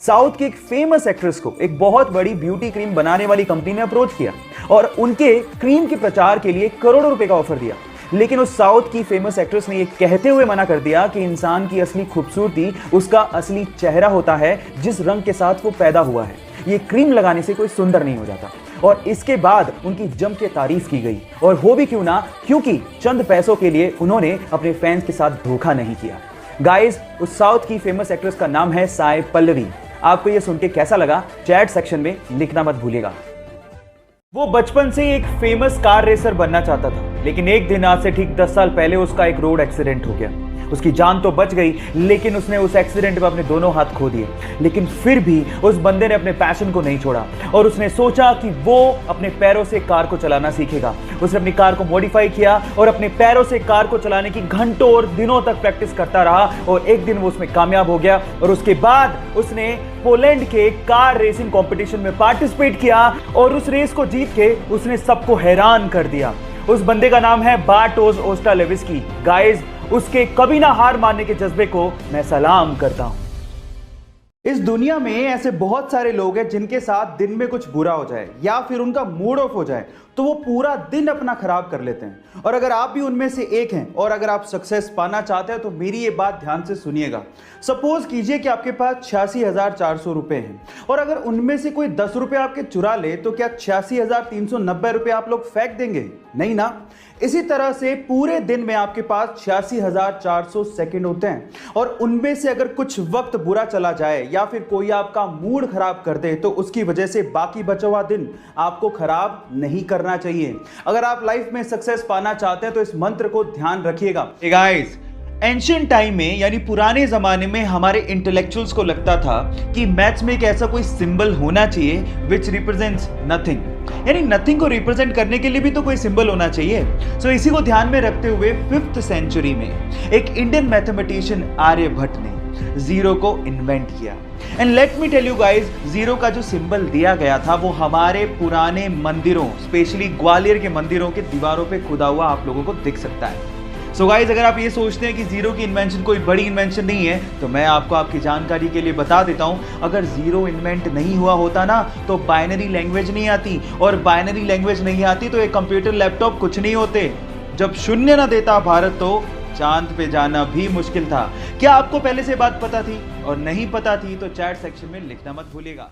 South की एक famous actress को एक बहुत बड़ी ब्यूटी क्रीम बनाने वाली कंपनी ने अप्रोच किया और उनके क्रीम के प्रचार के लिए करोड़ों रुपए का ऑफर दिया। लेकिन उस साउथ की फेमस एक्ट्रेस ने यह कहते हुए मना कर दिया कि इंसान की असली खूबसूरती उसका असली चेहरा होता है, जिस रंग के साथ वो पैदा हुआ है। ये क्रीम लगाने से कोई सुंदर नहीं हो जाता। और इसके बाद उनकी जम के तारीफ की गई, और हो भी क्यों ना, क्योंकि चंद पैसों के लिए उन्होंने अपने फैंस के साथ धोखा नहीं किया। गाइस, उस साउथ की फेमस एक्ट्रेस का नाम है साई पल्लवी। आपको यह सुन के कैसा लगा, चैट सेक्शन में लिखना मत भूलिएगा। वो बचपन से एक फेमस कार रेसर बनना चाहता था, लेकिन एक दिन आज से ठीक 10 साल पहले उसका एक रोड एक्सीडेंट हो गया। उसकी जान तो बच गई, लेकिन उसने उस एक्सीडेंट में अपने दोनों हाथ खो दिए। लेकिन फिर भी उस बंदे ने अपने पैशन को नहीं छोड़ा और उसने सोचा कि वो अपने पैरों से कार को चलाना सीखेगा। उसने अपनी कार को मॉडिफाई किया और अपने पैरों से कार को चलाने की घंटों और दिनों तक प्रैक्टिस करता रहा, और एक दिन वो उसमें कामयाब हो गया। और उसके बाद उसने पोलैंड के कार रेसिंग कंपटीशन में पार्टिसिपेट किया और उस रेस को जीत के उसने सबको हैरान कर दिया। उस बंदे का नाम है बार्टोस ओस्टालेविस्की। गाइस, उसके कभी ना हार मानने के जज्बे को मैं सलाम करता हूं। इस दुनिया में ऐसे बहुत सारे लोग हैं जिनके साथ दिन में कुछ बुरा हो जाए या फिर उनका मूड ऑफ हो जाए तो वो पूरा दिन अपना खराब कर लेते हैं। और अगर आप भी उनमें से एक हैं और अगर आप सक्सेस पाना चाहते हैं तो मेरी ये बात ध्यान से सुनिएगा। सपोज कीजिए कि आपके पास 86,400 रुपए हैं और अगर उनमें से कोई 10 रुपए आपके चुरा ले तो क्या 86,390 रुपए आप लोग फेंक देंगे? नहीं ना। इसी तरह से पूरे दिन में आपके पास 86,400 सेकंड होते हैं और उनमें से अगर कुछ वक्त बुरा चला जाए या फिर कोई आपका मूड खराब कर दे तो उसकी वजह से बाकी बचा हुआ दिन आपको खराब नहीं करना चाहिए। अगर आप लाइफ में सक्सेस पाना चाहते हैं तो इस मंत्र को ध्यान रखिएगा। गाइस, एंशिएंट टाइम में यानी पुराने जमाने में हमारे इंटेलेक्चुअल्स को लगता था कि मैथ्स में एक ऐसा कोई सिंबल होना चाहिए विच रिप्रेजेंट्स नथिंग, यानी नथिंग को रिप्रेजेंट करने के लिए भी तो कोई सिंबल होना चाहिए। सो इसी को ध्यान में रखते हुए 5th सेंचुरी में एक इंडियन मैथमेटिशियन आर्यभट्ट ने जीरो को इन्वेंट किया। And let me tell you guys, zero का जो सिंबल दिया गया था वो हमारे पुराने मंदिरों, स्पेशली ग्वालियर के मंदिरों के दीवारों पे खुदा हुआ आप लोगों को दिख सकता है। सो गाइज, अगर आप ये सोचते हैं कि जीरो की इन्वेंशन कोई बड़ी इन्वेंशन नहीं है तो मैं आपको आपकी जानकारी के लिए बता देता हूं, अगर जीरो इन्वेंट नहीं हुआ होता ना तो बाइनरी लैंग्वेज नहीं आती, और बाइनरी लैंग्वेज नहीं आती तो एक कंप्यूटर लैपटॉप कुछ नहीं होते। जब शून्य ना देता भारत तो चांद पे जाना भी मुश्किल था। क्या आपको पहले से बात पता थी? और नहीं पता थी तो चैट सेक्शन में लिखना मत भूलिएगा।